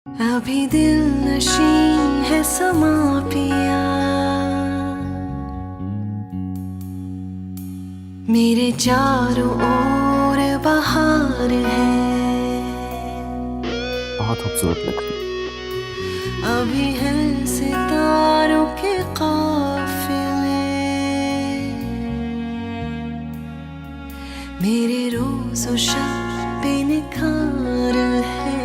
अभी दिल नशी है समा पिया, मेरे चारों ओर बहार है। बहुत खूबसूरत लग रही है। अभी है सितारों के काफिले, मेरे रोज़ और शब पे निखार है।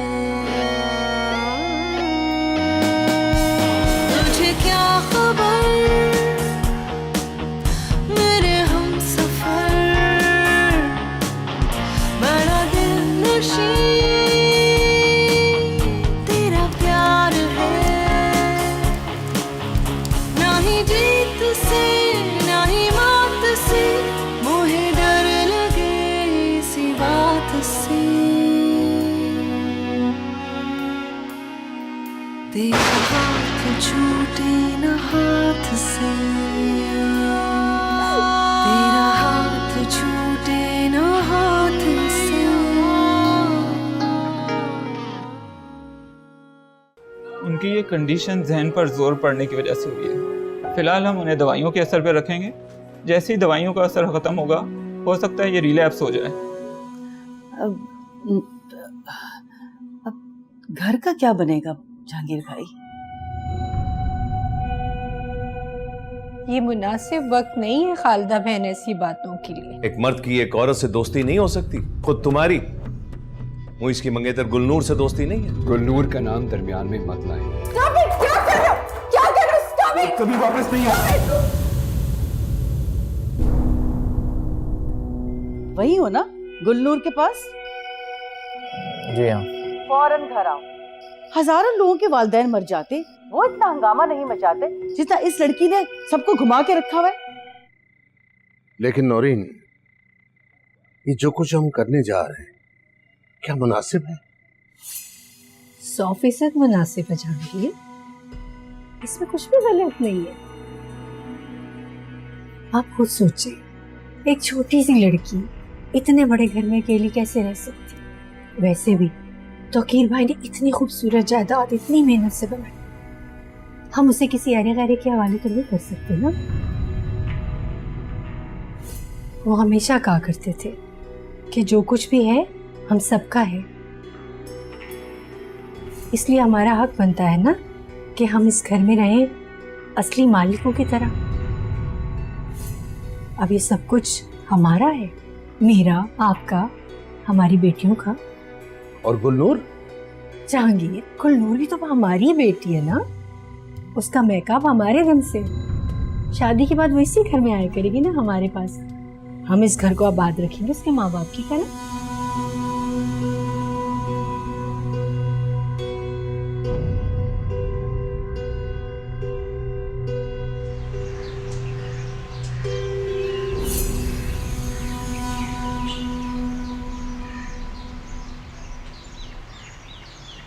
तुझे क्या खबर मेरे हमसफर, बड़ा दिल नशी तेरा प्यार है। ना ही जीत से ना ही मात से मोहे डर लगे इसी बात से। तेरा हाथ छूटे न हाथ से, तेरा हाथ छूटे न हाथ से। उनकी ये कंडीशन जहन पर जोर पड़ने की वजह से हुई है। फिलहाल हम उन्हें दवाइयों के असर पर रखेंगे। जैसे ही दवाइयों का असर खत्म होगा, हो सकता है ये रिलैप्स हो जाए। अब घर का क्या बनेगा जहांगीर भाई? ये मुनासिब वक्त नहीं है खालिदा बहन ऐसी बातों के लिए। एक मर्द की एक औरत से दोस्ती नहीं हो सकती। खुद तुम्हारी मुइस की मंगेतर गुलनूर से दोस्ती नहीं है। गुलनूर का नाम दरमियान में मत लाएं। कभी वापस नहीं आए। वही हो ना गुलनूर के पास? जी हाँ। फौरन घर आओ। हजारों लोगों के वालिदैन मर जाते, वो इतना हंगामा नहीं मचाते जितना इस लड़की ने सबको घुमा के रखा हुआ है। लेकिन नौरीन, ये जो कुछ हम करने जा रहे हैं क्या मुनासिब है? 100% मुनासिब है जहांगीर, इसमें कुछ भी गलत नहीं है। आप खुद सोचिए, एक छोटी सी लड़की इतने बड़े घर में अकेली कैसे रह सकती। वैसे भी तौकीर भाई ने इतनी खूबसूरत जायदाद इतनी मेहनत से बनाई, हम उसे किसी अरे गैरे के हवाले तो नहीं कर सकते ना। वो हमेशा कहा करते थे कि जो कुछ भी है हम सबका है, इसलिए हमारा हक बनता है ना कि हम इस घर में रहें असली मालिकों की तरह। अब ये सब कुछ हमारा है, मेरा, आपका, हमारी बेटियों का। और गुलनूर? जहांगीर, गुलनूर भी तो हमारी बेटी है ना, उसका मेकअप हमारे रंग से। शादी के बाद वो इसी घर में आया करेगी ना हमारे पास। हम इस घर को आबाद रखेंगे उसके माँ बाप की तरह।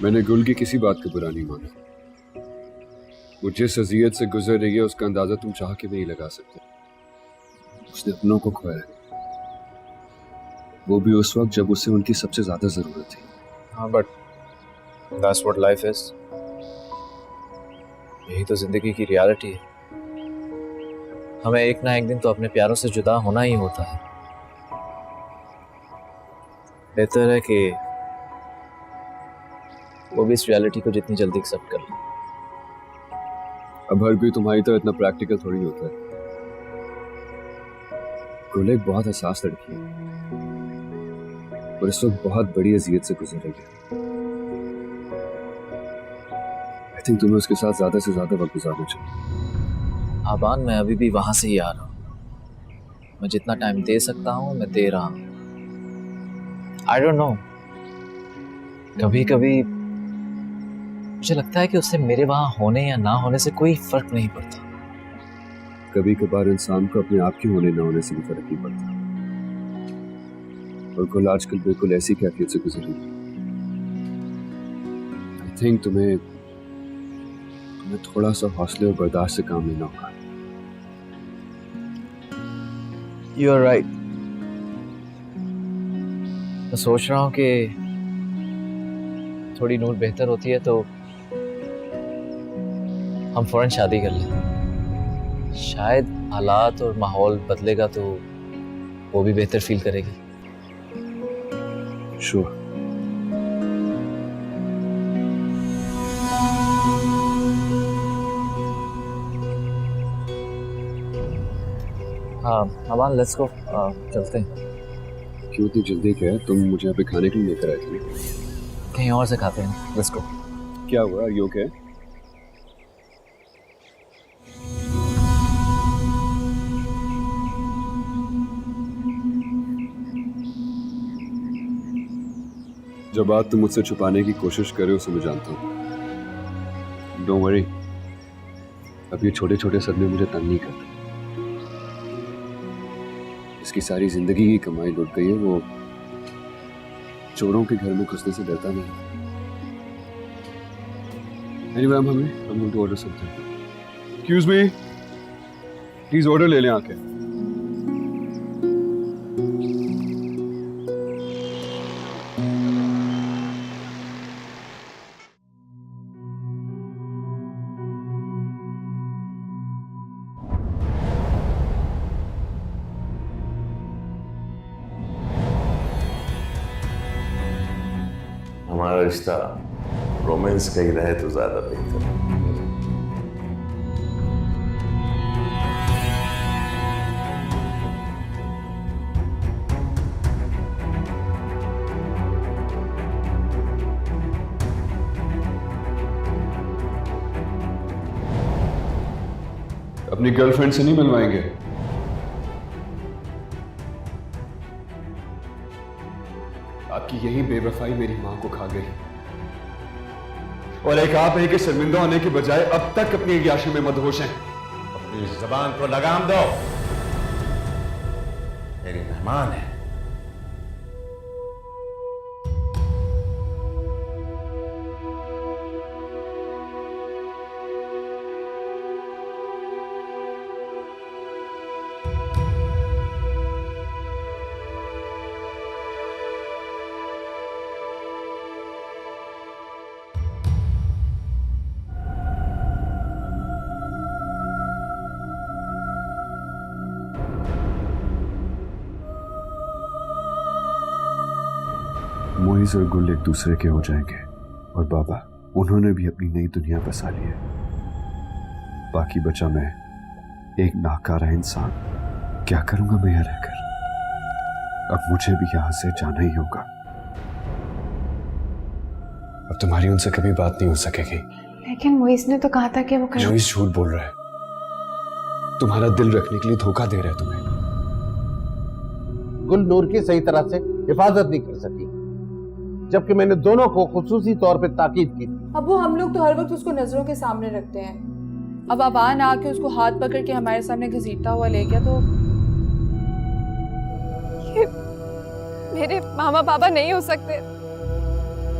मैंने गुल की किसी बात को बुरा नहीं माना। वो जिस अजियत से गुजर रही है उसका अंदाजा तुम चाह के भी नहीं लगा सकते। उसने अपनों को खोया, वो भी उस वक्त जब उसे उनकी सबसे ज्यादा जरूरत थी। हाँ, but that's what life is. यही तो जिंदगी की रियलिटी है। हमें एक ना एक दिन तो अपने प्यारों से जुदा होना ही होता है। बेहतर है कि वो भी इस रियलिटी को जितनी जल्दी एक्सेप्ट कर ले। अब हर कोई तुम्हारी तरह इतना प्रैक्टिकल थोड़ी होता है। गुल एक बहुत हसास लड़की है और इस वक्त बहुत बड़ी अजियत से गुजर रही है। आई थिंक तुम्हें उसके साथ ज्यादा से ज्यादा वक्त गुजारना चाहिए। आबान, मैं अभी भी वहां से ही आ रहा हूँ। मैं जितना टाइम दे सकता हूँ मैं दे रहा हूँ। आई डोंट नो, कभी कभी मुझे लगता है कि उससे मेरे वहां होने या ना होने से कोई फर्क नहीं पड़ता। कभी कभार इंसान को अपने आप के होने ना होने से भी फर्क नहीं पड़ता। और गुल आजकल बिल्कुल ऐसी कैफियत से गुजर रही है। आई थिंक तुम्हें थोड़ा सा हौसले और बर्दाश्त से काम लेना होगा। You are right. मैं सोच रहा हूँ कि थोड़ी नूर बेहतर होती है तो हम फौरन शादी कर लें। शायद हालात और माहौल बदलेगा तो वो भी बेहतर फील करेगी। श्योर। हाँ अबान लेट्स गो, चलते हैं। क्यों इतनी जल्दी क्या है? तुम मुझे यहाँ पे खाने के लिए लेकर आए थे। कहीं और से खाते हैं, लेट्स गो। क्या हुआ? You okay? जो बात तुम मुझसे छुपाने की कोशिश कर रहे हो उसे मैं जानता हूँ। डोंट वरी, अब ये छोटे छोटे सदमे मुझे तंग नहीं करते। इसकी सारी जिंदगी की कमाई लुट गई है, वो चोरों के घर में घुसने से डरता नहीं। Anyway, I'm hungry. I'm going to order something. Excuse me. Please order ले लें आके। हमारा रिश्ता रोमांस का ही रहे तो ज्यादा बेहतर है। अपनी गर्लफ्रेंड से नहीं मिलवाएंगे? आपकी यही बेवफाई मेरी मां को खा गई, और एक आप है कि शर्मिंदा होने के बजाय अब तक अपनी अय्याशी में मदहोश हैं। अपनी जबान को लगाम दो, मेरी मेहमान है। मोइज और गुल एक दूसरे के हो जाएंगे, और बाबा उन्होंने भी अपनी नई दुनिया बसा ली है। बाकी बचा मैं, एक नाकारा इंसान। क्या करूंगा मैं यहाँ रहकर? अब मुझे भी यहां से जाना ही होगा। अब तुम्हारी उनसे कभी बात नहीं हो सकेगी। लेकिन मोइस ने तो कहा था कि वो जोइस झूठ बोल रहा है, तुम्हारा दिल रखने के लिए धोखा दे रहा है तुम्हें। गुल नूर की सही तरह से हिफाजत नहीं कर सकी, जबकि मैंने दोनों को खुसूसी तौर पे ताकीद की थी। अब वो हम लोग तो हर वक्त उसको नजरों के सामने रखते हैं। अब अबान आके उसको हाथ पकड़ के हमारे सामने घसीटता हुआ ले गया तो ये मेरे मामा पापा नहीं हो सकते।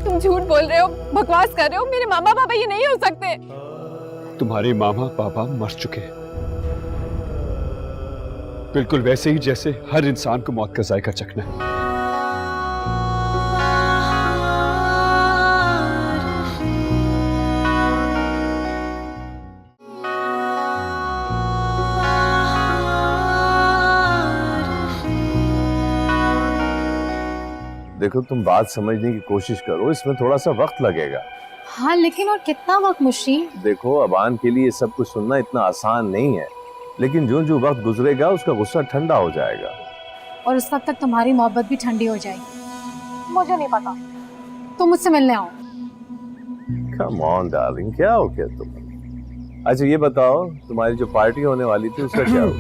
तुम झूठ बोल रहे हो, बकवास कर रहे हो। मेरे मामा पापा ये नहीं हो सकते। तुम्हारे मामा पापा मर चुके हैं, बिल्कुल वैसे ही जैसे हर इंसान को मौत का जायका चखना है। देखो, तुम बात समझने की कोशिश करो, इसमें थोड़ा सा वक्त लगेगा। हाँ लेकिन और कितना वक्त मुश्किल। देखो, अबान के लिए सब कुछ सुनना इतना आसान नहीं है, लेकिन जो जो वक्त गुजरेगा उसका गुस्सा ठंडा हो जाएगा, और उस वक्त तक तुम्हारी मोहब्बत भी ठंडी हो जाएगी। मुझे नहीं पता, तुम मुझसे मिलने आओ। कम ऑन डार्लिंग, क्या हो क्या तुम? अच्छा ये बताओ, तुम्हारी जो पार्टी होने वाली थी उसका क्या हुआ?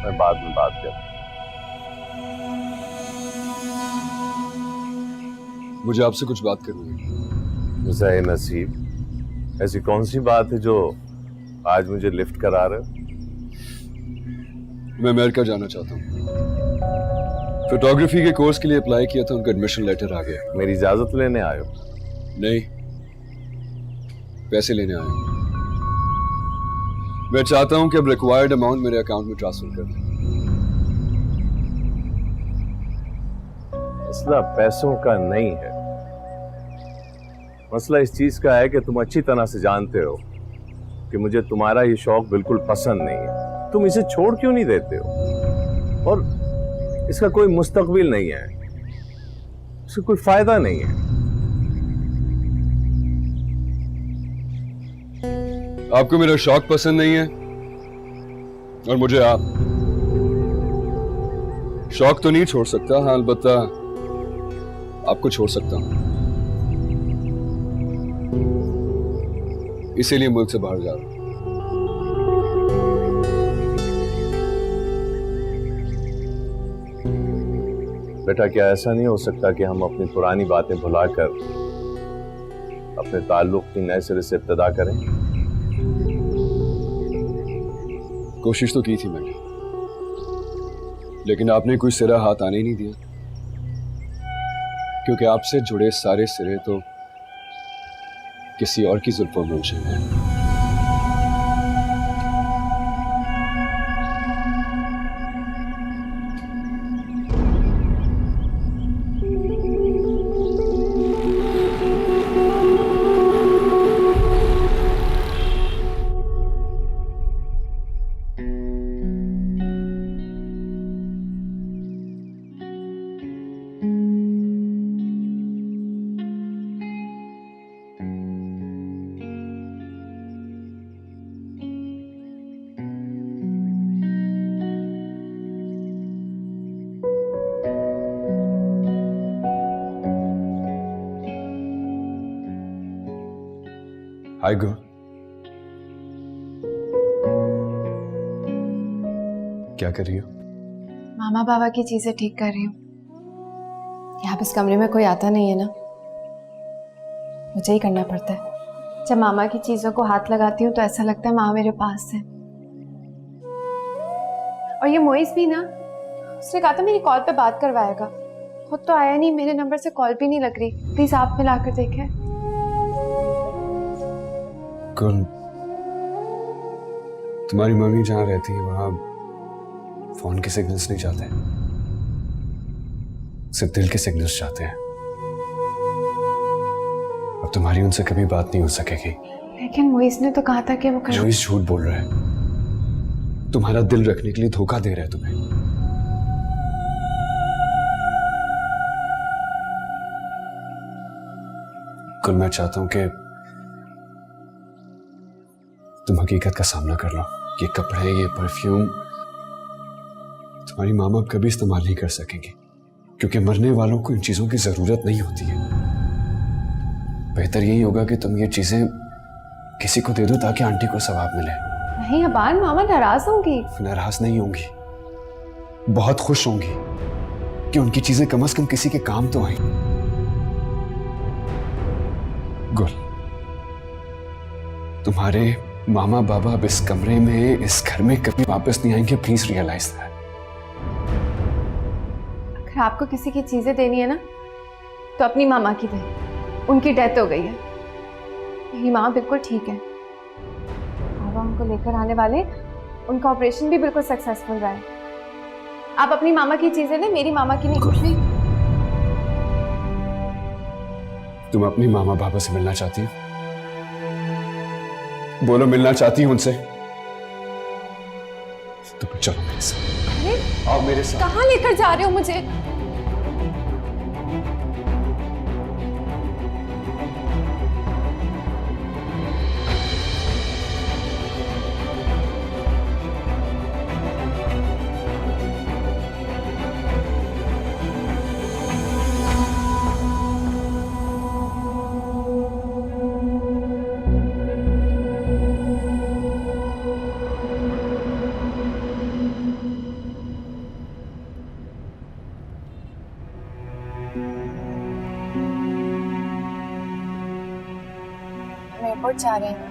मैं बाद में बात करता। मुझे आपसे कुछ बात करनी है। ज़ाए नसीब, ऐसी कौन सी बात है जो आज मुझे लिफ्ट करा रहे हो? मैं अमेरिका जाना चाहता हूँ। फोटोग्राफी के कोर्स के लिए अप्लाई किया था, उनका एडमिशन लेटर आ गया। मेरी इजाजत लेने आए हो? नहीं, पैसे लेने आया हूँ। मैं चाहता हूँ कि अब रिक्वायर्ड अमाउंट मेरे अकाउंट में ट्रांसफर कर दें। मसला पैसों का नहीं है, मसला इस चीज का है कि तुम अच्छी तरह से जानते हो कि मुझे तुम्हारा ये शौक बिल्कुल पसंद नहीं है। तुम इसे छोड़ क्यों नहीं देते हो? और इसका कोई मुस्तकबिल नहीं है, इसका कोई फायदा नहीं है। आपको मेरा शौक पसंद नहीं है और मुझे आप। शौक तो नहीं छोड़ सकता, हाँ अलबत्ता आपको छोड़ सकता हूं। इसीलिए मुल्क से बाहर जा रहा हूं। बेटा, क्या ऐसा नहीं हो सकता कि हम अपनी पुरानी बातें भुलाकर अपने ताल्लुक की नए सिरे से इब्तिदा करें? कोशिश तो की थी मैंने, लेकिन आपने कोई सिरा हाथ आने ही नहीं दिया, क्योंकि आपसे जुड़े सारे सिरे तो किसी और की जुल्फों में उलझे हैं। हाय गर्ल, क्या कर रही हो? मामा बाबा की चीजें ठीक कर रही हूँ। यहाँ इस कमरे में कोई आता नहीं है ना, मुझे ही करना पड़ता है। जब मामा की चीजों को हाथ लगाती हूँ तो ऐसा लगता है मामा मेरे पास है। और ये मोइस भी ना, उसने कहा था मेरी कॉल पे बात करवाएगा, खुद तो आया नहीं, मेरे नंबर से कॉल भी नहीं लग रही। प्लीज आप मिलाकर देखें। कल तुम्हारी मम्मी जहां रहती है वहां फोन के सिग्नल्स नहीं जाते, सिर्फ दिल के सिग्नल्स जाते हैं। अब तुम्हारी उनसे कभी बात नहीं हो सकेगी। लेकिन मोइस ने तो कहा था कि वो जोइस झूठ बोल रहा है, तुम्हारा दिल रखने के लिए धोखा दे रहा है तुम्हें। कल मैं चाहता हूं कि तुम हकीकत का सामना कर लो। ये कपड़े, ये परफ्यूम तुम्हारी मामा कभी इस्तेमाल नहीं कर सकेंगी, क्योंकि मरने वालों को इन चीजों की जरूरत नहीं होती है। बेहतर यही होगा कि तुम ये चीजें किसी को दे दो ताकि आंटी को सवाब मिले। नहीं अबान, मामा नाराज होंगी। नाराज नहीं होंगी, बहुत खुश होंगी कि उनकी चीजें कम से कम किसी के काम तो आई। गुल, तुम्हारे मामा बाबा अब इस कमरे में, इस घर में कभी वापस नहीं आएंगे। Please realise that. अगर आपको किसी की चीजें देनी है ना तो अपनी मामा की दे, उनकी डेथ हो गई है। मेरी माँ बिल्कुल ठीक है, बाबा उनको लेकर आने वाले, उनका ऑपरेशन भी बिल्कुल सक्सेसफुल रहा है। आप अपनी मामा की चीजें ले, मेरी मामा की नहीं। कुछ नहीं। तुम अपनी मामा बाबा से मिलना चाहती हो? बोलो, मिलना चाहती हूं उनसे? तो फिर चलो मेरे साथ। अरे आओ मेरे साथ। कहाँ लेकर जा रहे हो मुझे? एयरपोर्ट जा रहे हैं।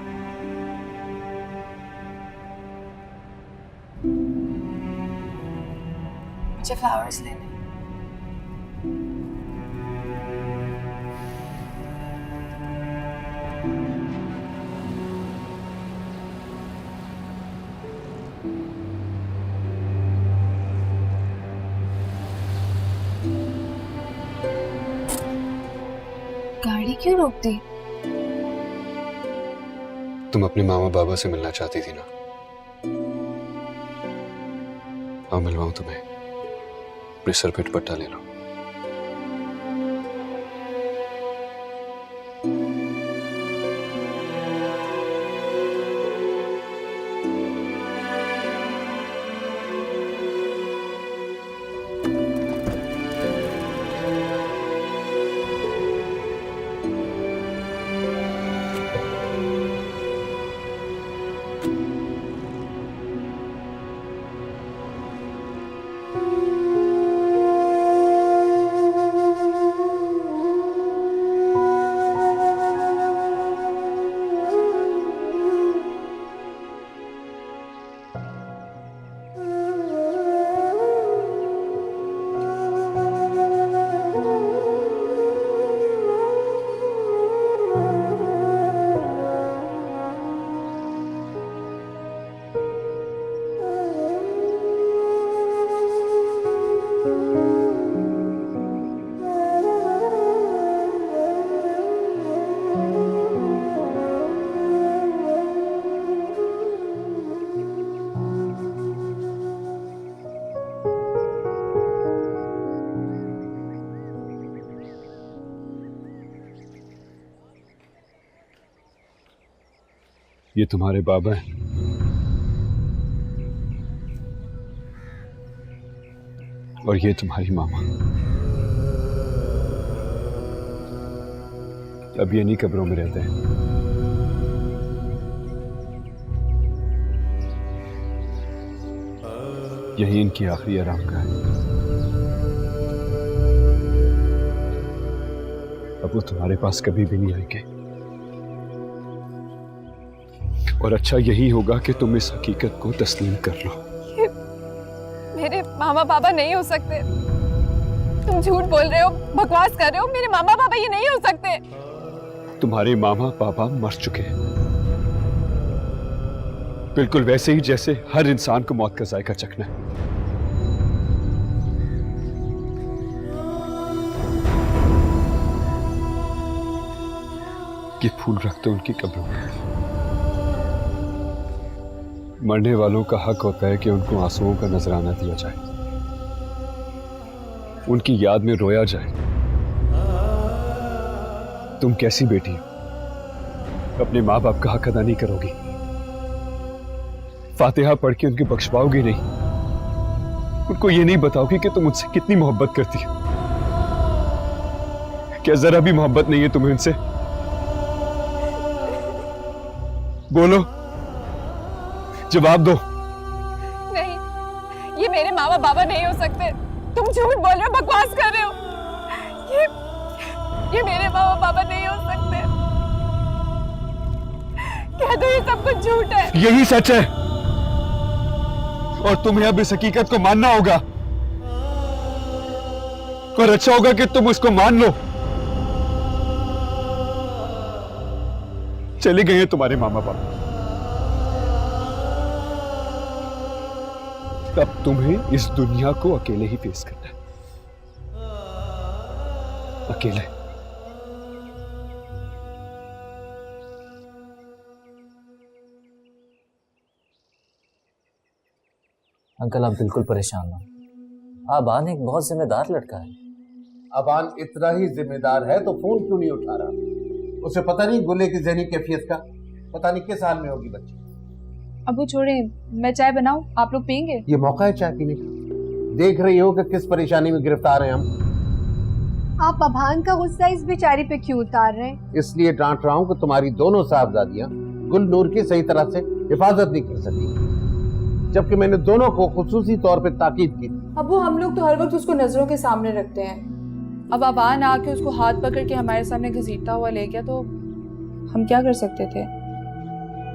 मुझे फ्लावर्स लेने। गाड़ी क्यों रोक दी? तुम अपने मामा बाबा से मिलना चाहती थी ना? आओ मिलवाऊं तुम्हें। अपने सर पे दुपट्टा ले लो। ये तुम्हारे बाबा हैं। और ये तुम्हारी मामा। अब ये नहीं कब्रों में रहते हैं। यही इनकी आखिरी आराम का है। अब वो तुम्हारे पास कभी भी नहीं आएंगे। और अच्छा यही होगा कि तुम इस हकीकत को तस्लीम कर लो। मेरे मामा पापा नहीं हो सकते। तुम झूठ बोल रहे हो, बकवास कर रहे हो। मेरे मामा पापा ये नहीं हो सकते। तुम्हारे मामा पापा मर चुके हैं, बिल्कुल वैसे ही जैसे हर इंसान को मौत का जायका चखना है। ये फूल रखते उनकी कब्रों में। मरने वालों का हक होता है कि उनको आंसुओं का नजराना दिया जाए, उनकी याद में रोया जाए। तुम कैसी बेटी हो, अपने माँ बाप का हक अदा नहीं करोगी? फातिहा पढ़ के उनकी बख्शवाओगी नहीं? उनको ये नहीं बताओगी कि तुम उनसे कितनी मोहब्बत करती हो? क्या जरा भी मोहब्बत नहीं है तुम्हें उनसे? बोलो, जवाब दो। नहीं, ये मेरे मामा बाबा नहीं हो सकते। तुम झूठ बोल रहे हो, बकवास कर रहे हो। ये मेरे मामा बाबा नहीं हो सकते। कह दो ये सब कुछ झूठ है। यही सच है और तुम्हें अब इस हकीकत को मानना होगा। और अच्छा होगा कि तुम उसको मान लो। चले गए हैं तुम्हारे मामा बाप, तब तुम्हें इस दुनिया को अकेले ही फेस करना है। अकेले। अंकल आप बिल्कुल परेशान ना। आबान एक बहुत जिम्मेदार लड़का है। अबान इतना ही जिम्मेदार है तो फोन क्यों नहीं उठा रहा? उसे पता नहीं गुले की ज़हनी कैफियत का, पता नहीं किस हाल में होगी बच्ची। अबू छोड़े, मैं चाय बनाऊं, आप लोग पियेंगे? ये मौका है चाय पीने का। देख रही हो कि किस परेशानी में गिरफ्तार हैं हम। आप अभान का गुस्सा इस बेचारी पे क्यों उतार रहे हैं? इसलिए डांट रहा हूं कि तुम्हारी दोनों साहबजादियां गुलनूर की सही तरह से हिफाजत नहीं कर सकी, जबकि मैंने दोनों को खुसूसी तौर पे ताकीद की थी। अबू हम लोग तो हर वक्त उसको नजरों के सामने रखते हैं। अब अबान आके उसको हाथ पकड़ के हमारे सामने घसीटता हुआ ले गया तो हम क्या कर सकते थे?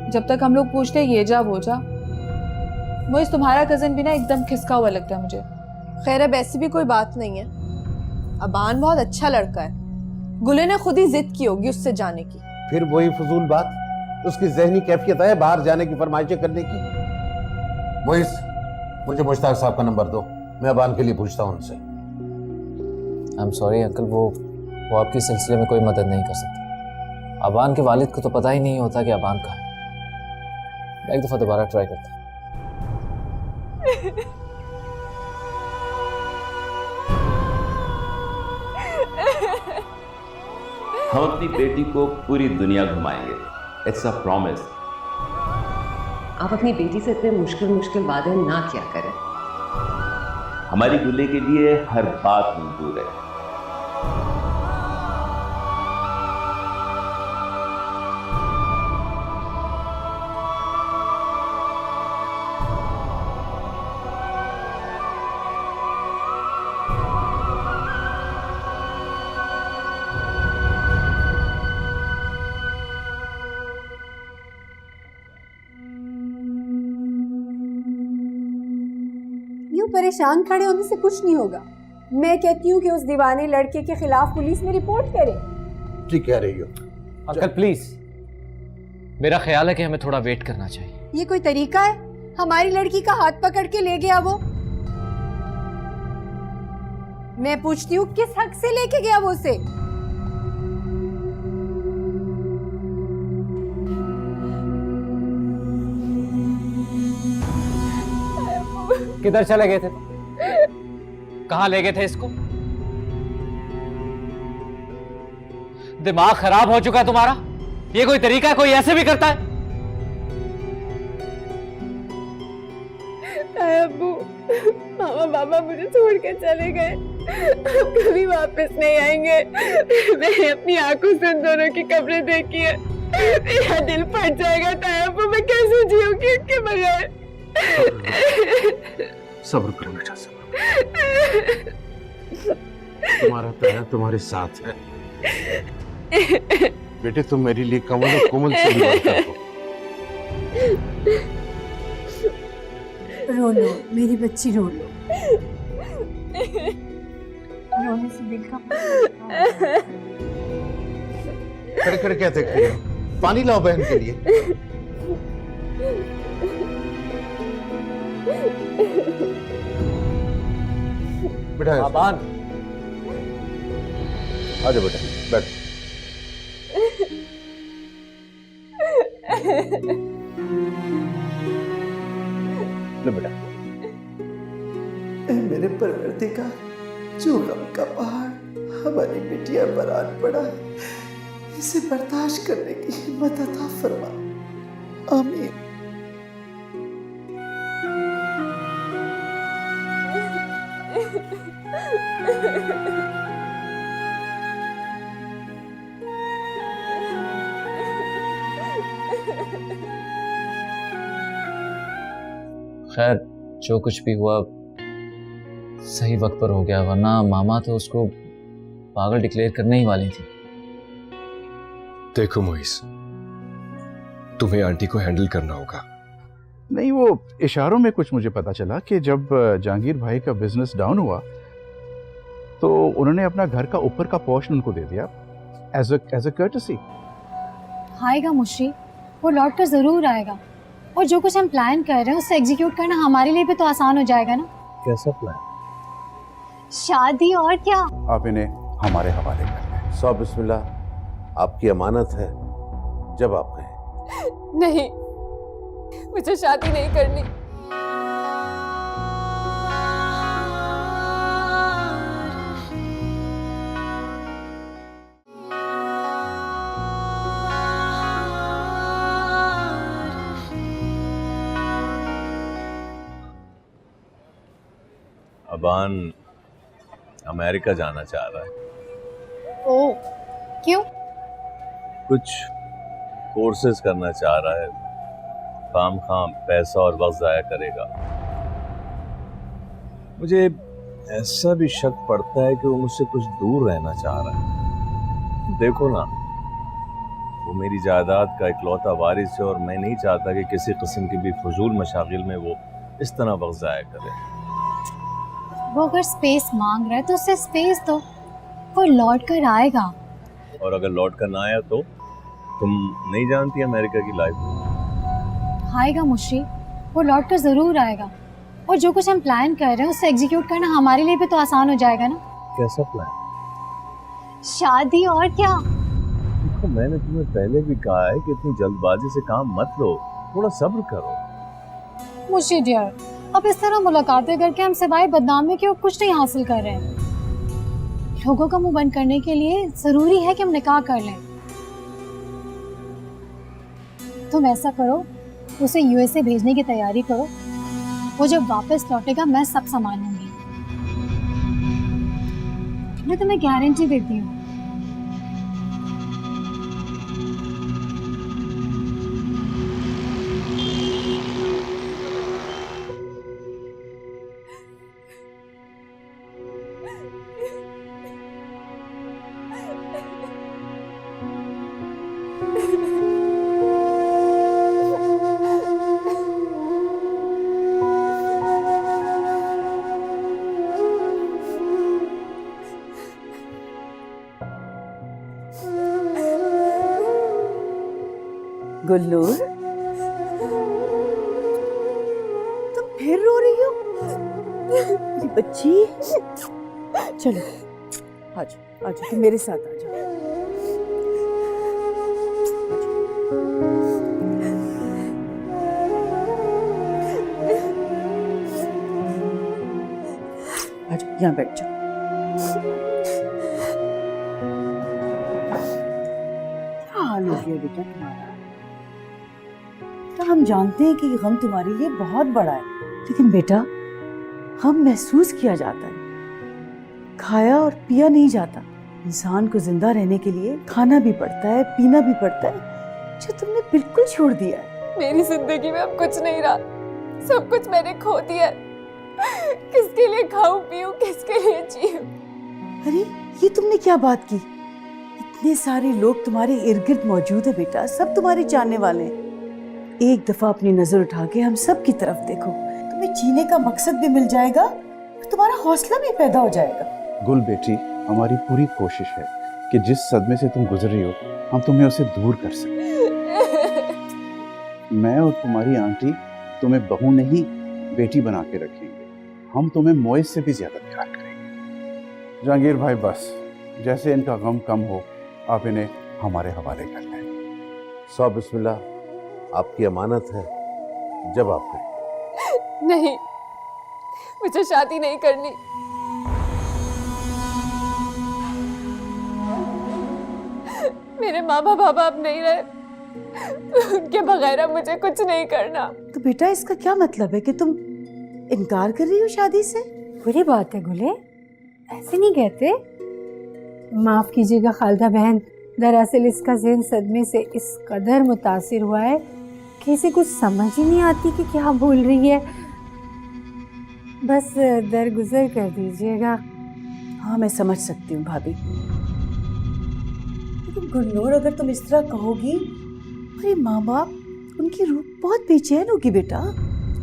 जब तक हम लोग पूछते ये जा वो जा। मुझे तुम्हारा कजन भी ना एकदम खिसका हुआ लगता है मुझे। खैर अब ऐसी भी कोई बात नहीं है। अबान बहुत अच्छा लड़का है। गुले ने खुद ही जिद की होगी उससे जाने की। फिर वही फजूल बात, उसकी जहनी कैफियत है बाहर जाने की फरमाइशें करने की। मोइस, मुझे मुश्ताक साहब का नंबर दो, मैं अबान के लिए पूछता हूँ उनसे। आई एम सॉरी अंकल, वो आपकी सिलसिले में कोई मदद नहीं कर सकते। अबान के वालिद को तो पता ही नहीं होता कि अबान कहाँ है। मैं एक दफ़ा दोबारा ट्राई करता हूँ। हम अपनी बेटी को पूरी दुनिया घुमाएंगे, इट्स अ प्रॉमिस। आप अपनी बेटी से इतने मुश्किल मुश्किल वादे ना किया करें। हमारी दूल्हे के लिए हर बात मंजूर है। यूं परेशान खड़े होने से कुछ नहीं होगा। मैं कहती हूँ कि उस दीवाने लड़के के खिलाफ पुलिस में रिपोर्ट करें। ठीक कह रही हो। अंकल प्लीज, मेरा ख्याल है कि हमें थोड़ा वेट करना चाहिए। ये कोई तरीका है? हमारी लड़की का हाथ पकड़ के ले गया वो। मैं पूछती हूँ किस हक से लेके गया वो उसे? किधर चले गए थे? कहाँ ले गए थे इसको? दिमाग खराब हो चुका है तुम्हारा? ये कोई तरीका है? कोई ऐसे भी करता है? अब्बू, मामा पापा मुझे छोड़ के चले गए, अब कभी वापस नहीं आएंगे। मैंने अपनी आंखों से उन दोनों की कब्रें देखी है, मेरा दिल फट जाएगा। अब्बू, मैं कैसे जीऊंगी उनके बगैर? सब्र करो बेटा, सब्र। तुम्हारा ताया तुम्हारे साथ है। बेटे, तुम मेरे लिए कमल और कोमल से भी बात करो। रो लो मेरी बच्ची, रो लो। रोने से दिल का खड़े खड़े क्या देख रही हो? पानी लाओ बहन के लिए। बेटा आबान, आ जाओ बेटा, बैठ। लो बेटा। मेरे परवरदिगार, जो गम का पहाड़ हमारी बिटिया पर आ पड़ा है, इसे बर्दाश्त करने की हिम्मत अता फरमा। आमीन। खैर जो कुछ भी हुआ सही वक्त पर हो गया, वरना मामा तो उसको पागल डिक्लेयर करने ही वाली थी। देखो मोइस, तुम्हें आंटी को हैंडल करना होगा। नहीं, वो इशारों में कुछ मुझे पता चला कि जब जहांगीर भाई का बिजनेस डाउन हुआ तो उन्होंने अपना घर का ऊपर का पोर्शन उनको दे दिया एज अ कर्टसी। आएगा मुशी, वो लौट कर जरूर आएगा, और जो कुछ हम प्लान कर रहे हैं उससे एग्जीक्यूट करना हमारे लिए भी तो आसान हो जाएगा ना। कैसा प्लान? शादी, और क्या। आप इन्हें हमारे हवाले कर दें। सौ बिस्मिल्लाह, आपकी अमानत है, जब आप कहें। नहीं, मुझे शादी नहीं करनी। अबान अमेरिका जाना चाह रहा है। ओ, क्यों? कुछ कोर्सेज करना चाह रहा है, काम पैसा और वक्त जाया करेगा। मुझे ऐसा भी शक पड़ता है कि वो मुझसे कुछ दूर रहना चाह रहा है। देखो ना, वो मेरी जायदाद का इकलौता वारिस है और मैं नहीं चाहता कि किसी किस्म की भी फजूल मशागिल में वो इस तरह वक्त जाया करे। वो अगर स्पेस मांग रहा है तो उसे स्पेस दो, वो लौट कर आएगा। और अगर लौट कर ना आया तो? तुम नहीं जानती अमेरिका की लाइफ। आएगा मुशी, वो लौट कर जरूर आएगा, और जो कुछ हम प्लान कर रहे हैं उससे एग्जीक्यूट करना हमारे लिए भी तो आसान हो जाएगा ना। कैसा प्लान? शादी, और क्या। देखो, मैंने तुम्हें पहले भी कहा है कि इतनी जल्दबाजी से काम मत लो। थोड़ा सब्र करो। मुझे डियर, अब इस तरह मुलाकातें करके हम सिवाय बदनामी के कुछ नहीं हासिल कर रहे हैं। लोगों का मुंह बंद करने के लिए जरूरी है कि हम निकाह कर लें। तुम ऐसा करो, उसे यूएसए भेजने की तैयारी करो। वो जब वापस लौटेगा मैं सब संभाल लूंगी। मैं तुम्हें गारंटी देती हूँ। गुल्लूर, तुम फिर रो रही हो? मेरी बच्ची, चलो आजा आजा, तुम मेरे साथ आ जाओ। आजा, यहाँ बैठ जाओ। क्या हाल हो गया बेटा तुम्हारा? हम जानते हैं कि ये गम तुम्हारे लिए बहुत बड़ा है, लेकिन बेटा हम महसूस किया जाता है, खाया और पिया नहीं जाता। इंसान को जिंदा रहने के लिए खाना भी पड़ता है, पीना भी पड़ता है, जो तुमने बिल्कुल छोड़ दिया है। मेरी जिंदगी में अब कुछ नहीं रहा, सब कुछ मैंने खो दिया। किसके लिए खाऊं पीऊं, किसके लिए जीऊं? अरे ये तुमने क्या बात की? इतने सारे लोग तुम्हारे इर्द गिर्द मौजूद है बेटा, सब तुम्हारे जानने वाले हैं। एक दफा अपनी नजर उठा के हम सब की तरफ देखो, तुम्हें जीने का मकसद भी मिल जाएगा और तुम्हारा हौसला भी पैदा हो जाएगा। गुल बेटी, हमारी पूरी कोशिश है कि जिस सदमे से तुम गुजर रही हो हम तुम्हें उसे दूर कर सकें। मैं और तुम्हारी आंटी तुम्हें बहू नहीं बेटी बना के रखेंगे। हम तुम्हें मोइज से भी ज्यादा प्यार करेंगे। जहांगीर भाई, बस जैसे इनका गम कम हो आप इन्हें हमारे हवाले कर लें। सौ बिस्मिल्लाह, आपकी अमानत है, जब आप कहें। नहीं, मुझे शादी नहीं करनी। मेरे माँ बाप अब नहीं रहे, उनके बगैर अब मुझे कुछ नहीं करना। तो बेटा इसका क्या मतलब है कि तुम इनकार कर रही हो शादी से? बुरी बात है गुले, ऐसे नहीं कहते। माफ कीजिएगा खालदा बहन, दरअसल इसका ज़हन सदमे से इस कदर मुतासिर हुआ है कि इसे कुछ समझ ही नहीं आती कि क्या बोल रही है। बस दरगुजर कर दीजिएगा। हाँ मैं समझ सकती हूँ भाभी, लेकिन गुलनूर अगर तुम इस तरह कहोगी, अरे माँ बाप उनकी रूह बहुत बेचैन होगी बेटा।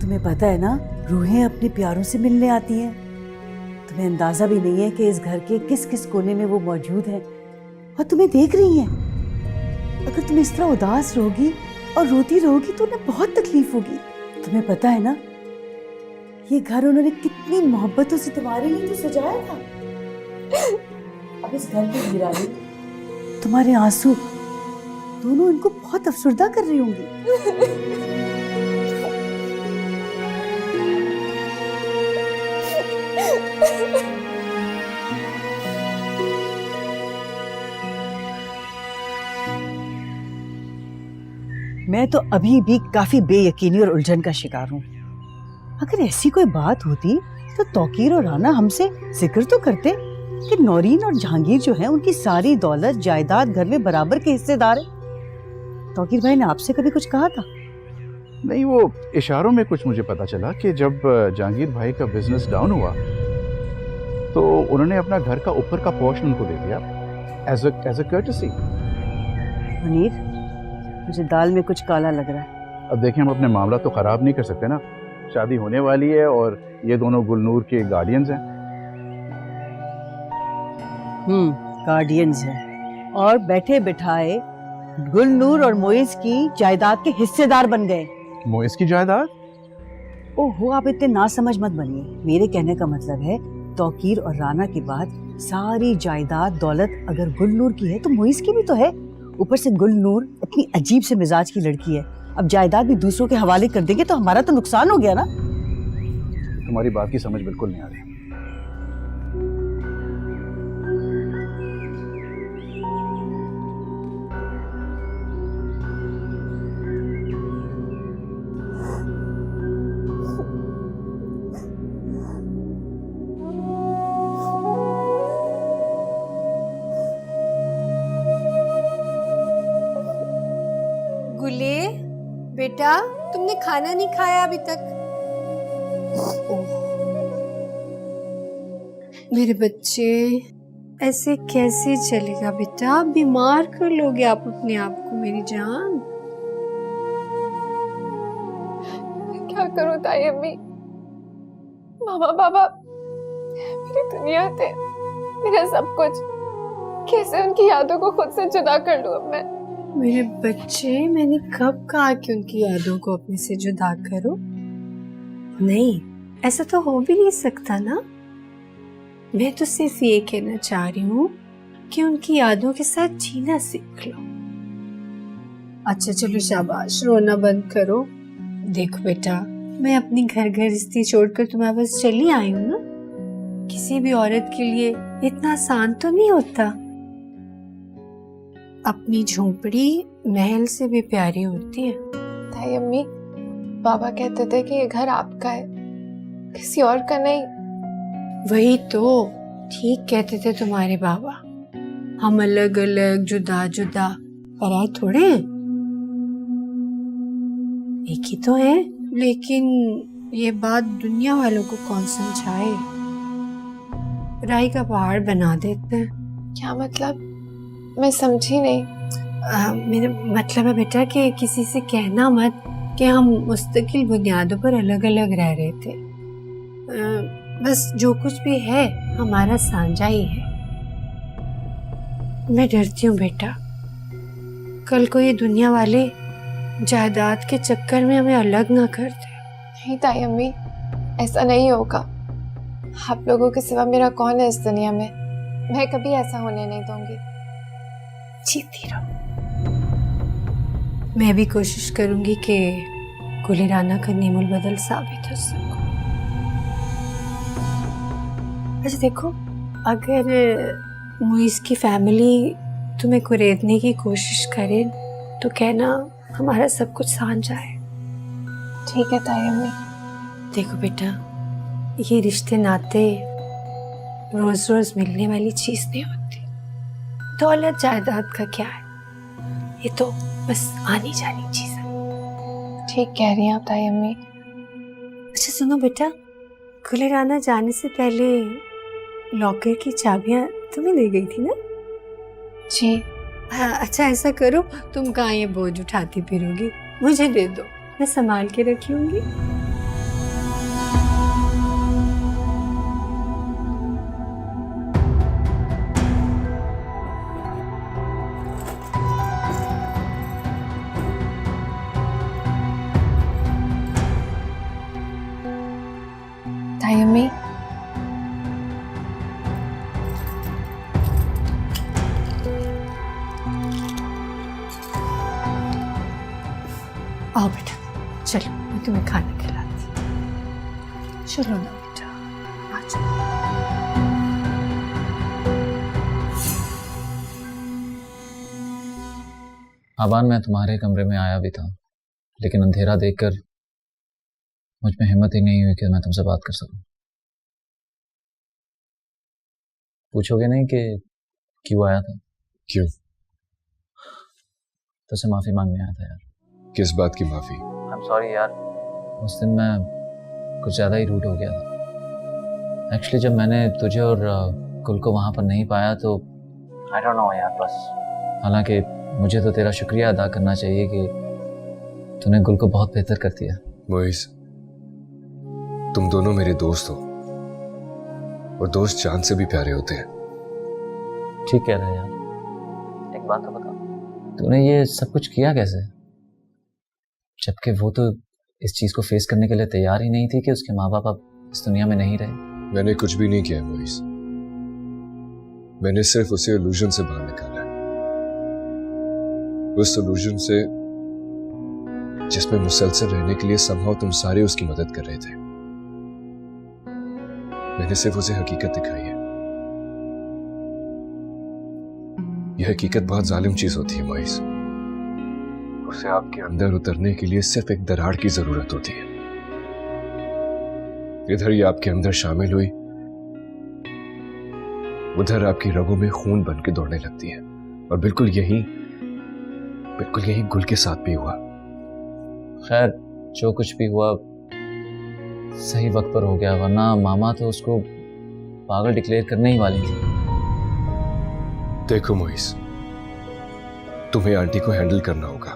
तुम्हें पता है ना, रूहें अपने प्यारों से मिलने आती हैं। तुम्हें अंदाजा भी नहीं है कि इस घर के किस किस कोने में वो मौजूद है और तुम्हें देख रही हैं। अगर तुम इस तरह उदास रहोगी और रोती रहोगी तो उन्हें बहुत तकलीफ होगी। तुम्हें पता है ना, ये घर उन्होंने कितनी मोहब्बतों से तुम्हारे लिए तो सजाया था। अब इस घर की वीरानी, तुम्हारे आंसू दोनों इनको बहुत अफसरदा कर रही होंगी। मैं तो अभी भी काफी बेयकीनी और उलझन का शिकार हूँ। अगर ऐसी कोई बात होती तो तौकीर और राना हमसे जिक्र तो करते कि नौरीन और जहांगीर जो हैं उनकी सारी दौलत जायदाद घर में बराबर के हिस्सेदार है। तौकीर भाई ने आपसे कभी कुछ कहा था? नहीं, वो इशारों में कुछ मुझे पता चला कि जब जहांगीर भाई का बिजनेस डाउन हुआ तो उन्होंने अपना घर का ऊपर का पोर्शन उनको दे दिया एज अ कर्टसी। मुनीर, मुझे दाल में कुछ काला लग रहा है। अब देखें, हम अपने मामला तो खराब नहीं कर सकते ना। शादी होने वाली है और ये दोनों गुलनूर के गार्डियंस हैं। गार्डियंस हैं और बैठे बिठाए गुलनूर और मोइज की जायदाद के हिस्सेदार बन गए। मोइज की जायदाद? ओहो, आप इतने नासमझ मत बनिए। मेरे कहने का मतलब है, तौकीर और राना के बाद सारी जायदाद दौलत अगर गुलनूर की है तो मोइज की भी तो है। ऊपर से गुलनूर इतनी अजीब से मिजाज की लड़की है, अब जायदाद भी दूसरों के हवाले कर देंगे तो हमारा तो नुकसान हो गया ना। तुम्हारी बात की समझ बिल्कुल नहीं आ रही। गुले बेटा, तुमने खाना नहीं खाया अभी तक। मेरे बच्चे, ऐसे कैसे चलेगा बेटा? बीमार कर लोगे आप अपने आप को मेरी जान। क्या करूं ताई अम्मी, मामा बाबा मेरी दुनिया थे, मेरा सब कुछ। कैसे उनकी यादों को खुद से जुदा कर लूं अब मैं? मेरे बच्चे, मैंने कब कहा कि उनकी यादों को अपने से जुदा करो? नहीं, ऐसा तो हो भी नहीं सकता ना। मैं तो सिर्फ ये कहना चाह रही हूँ कि उनकी यादों के साथ जीना सीख लो। अच्छा चलो शाबाश, रोना बंद करो। देखो बेटा, मैं अपनी घर गृहस्थी छोड़कर तुम्हारे पास चली आई हूँ ना। किसी भी औरत के लिए इतना आसान तो नहीं होता। अपनी झोंपड़ी महल से भी प्यारी होती है। ताई अम्मी, बाबा कहते थे कि ये घर आपका है, किसी और का नहीं। वही तो ठीक कहते थे तुम्हारे बाबा। हम अलग अलग, जुदा जुदा, पराए थोड़े हैं, एक ही तो है। लेकिन ये बात दुनिया वालों को कौन समझाए? राई का पहाड़ बना देते हैं। क्या मतलब? मैं समझी नहीं। मेरा मतलब है बेटा कि किसी से कहना मत कि हम मुस्तकिल बुनियादों पर अलग अलग रह रहे थे। बस जो कुछ भी है हमारा साझा ही है। मैं डरती हूँ बेटा, कल को ये दुनिया वाले जायदाद के चक्कर में हमें अलग ना कर दे। नहीं ताई अम्मी, ऐसा नहीं होगा। आप लोगों के सिवा मेरा कौन है इस दुनिया में? मैं कभी ऐसा होने नहीं दूंगी। जीती रहो। मैं भी कोशिश करूंगी कि गुले राना का नीमुल बदल साबित हो सकूं। अच्छा देखो, अगर मुइस की फैमिली तुम्हें कुरेदने की कोशिश करे तो कहना हमारा सब कुछ साझा है। ठीक है ताई अम्मी। देखो बेटा, ये रिश्ते नाते रोज रोज मिलने वाली चीज नहीं होती। दौलत जायदाद का क्या है, ये तो बस आनी जानी चीज है। ठीक कह रही हैं आप ताई अम्मी। अच्छा सुनो बेटा, गुले राना जाने से पहले लॉकर की चाबियां तुम्हें दे गई थी ना? जी। हाँ, अच्छा ऐसा करो, तुम कहाँ ये बोझ उठाती फिरोगी, मुझे दे दो, मैं संभाल के रखी होंगी। ताई अम्मी, आओ बेटा, चलो मैं तुम्हें खाना खिलाती हूँ। चलो ना बेटा, आ जाओ। आबान, मैं तुम्हारे कमरे में आया भी था, लेकिन अंधेरा देखकर मुझ में हिम्मत ही नहीं हुई कि मैं तुमसे बात कर सकूं। पूछोगे नहीं कि क्यों आया था? क्यों? तुझसे माफी मांगने आया था यार। किस बात की माफी? आई एम सॉरी यार, उस दिन मैं कुछ ज़्यादा ही रूड हो गया था। एक्चुअली जब मैंने तुझे और गुल को वहाँ पर नहीं पाया तो आई डोंट नो यार, बस। हालांकि मुझे तो तेरा शुक्रिया अदा करना चाहिए कि तूने गुल को बहुत बेहतर कर दिया। मोइस, तुम दोनों मेरे दोस्त हो और दोस्त जान से भी प्यारे होते हैं। ठीक कह रहा है यार। एक बात तो बता, तूने ये सब कुछ किया कैसे, जबकि वो तो इस चीज को फेस करने के लिए तैयार ही नहीं थी कि उसके माँ बाप अब इस दुनिया में नहीं रहे? मैंने कुछ भी नहीं किया मोइस, मैंने सिर्फ उसे इल्यूजन से बाहर निकाला है। उस इल्यूजन से जिसमें मुसलसल रहने के लिए संभव तुम सारे उसकी मदद कर रहे थे। मैंने सिर्फ उसे हकीकत दिखाई है। यह हकीकत बहुत जालिम चीज होती है मोइस। उसे आपके अंदर उतरने के लिए सिर्फ एक दरार की जरूरत होती है। इधर ये आपके अंदर शामिल हुई, उधर आपकी रगों में खून बन के दौड़ने लगती है। और बिल्कुल यही गुल के साथ भी हुआ। खैर, जो कुछ भी हुआ सही वक्त पर हो गया, वरना मामा तो उसको पागल डिक्लेयर करने ही वाली थी। देखो मोइस, तुम्हें आंटी को हैंडल करना होगा।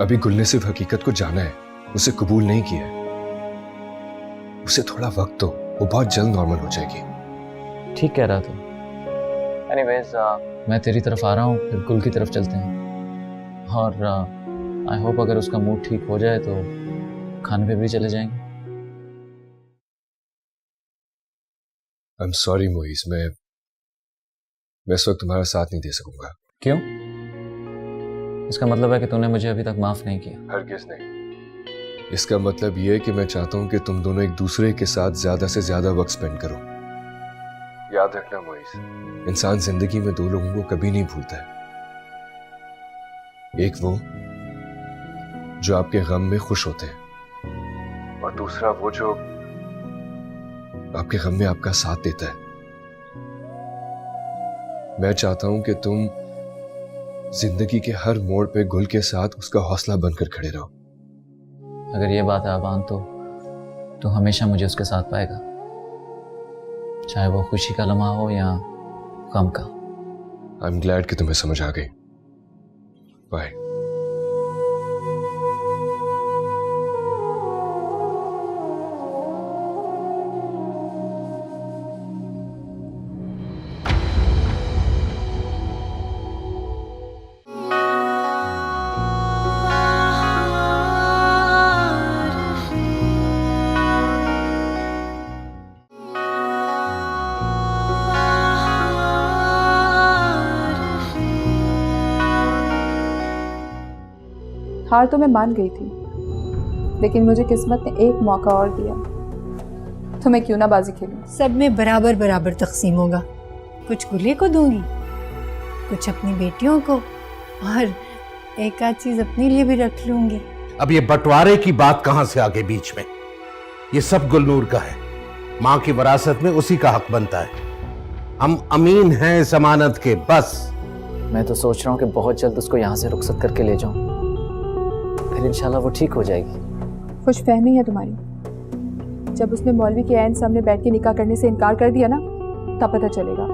अभी गुल ने सिर्फ हकीकत को जाना है, उसे कबूल नहीं किया है। उसे थोड़ा वक्त दो, वो बहुत जल्द नॉर्मल हो जाएगी। ठीक कह रहा था। एनीवेज, मैं तेरी तरफ आ रहा हूँ, फिर गुल की तरफ चलते हैं। और आई होप अगर उसका मूड ठीक हो जाए तो खाने पे भी चले जाएंगे। आई एम सॉरी मोइस, मैं इस वक्त तुम्हारा साथ नहीं दे सकूंगा। क्यों? इसका मतलब है कि तूने मुझे अभी तक माफ नहीं किया? हरगिज़ नहीं। इसका मतलब यह है कि मैं चाहता हूं कि तुम दोनों एक दूसरे के साथ ज्यादा से ज्यादा वक्त स्पेंड करो। याद रखना मोइस, इंसान जिंदगी में दो लोगों को कभी नहीं भूलता है। एक वो जो आपके गम में खुश होते हैं, और दूसरा वो जो आपके गम में आपका साथ देता है। मैं चाहता हूं कि तुम जिंदगी के हर मोड़ पे गुल के साथ उसका हौसला बनकर खड़े रहो। अगर ये बात है आबान, तो हमेशा मुझे उसके साथ पाएगा, चाहे वो खुशी का लम्हा हो या गम का। आई एम ग्लैड कि तुम्हें समझ आ गई। बाय। हार तो मैं मान गई थी, लेकिन मुझे किस्मत ने एक मौका और दिया, तो मैं क्यों ना बाजी खेलूं। सब में बराबर बराबर तकसीम होगा। कुछ गुले को दूंगी, कुछ अपनी बेटियों को, और एक आध चीज अपने लिए भी रख लूंगी। अब ये बंटवारे की बात कहां से आगे बीच में? ये सब गुलनूर का है। माँ की विरासत में उसी का हक बनता है। हम अमीन हैं जमानत के, बस। मैं तो सोच रहा हूँ कि बहुत जल्द उसको यहाँ से रुखसत करके ले जाऊँ, फिर इंशाल्लाह वो ठीक हो जाएगी। खुशफहमी है तुम्हारी। जब उसने मौलवी के ऐन सामने बैठ के निकाह करने से इनकार कर दिया ना, तब पता चलेगा।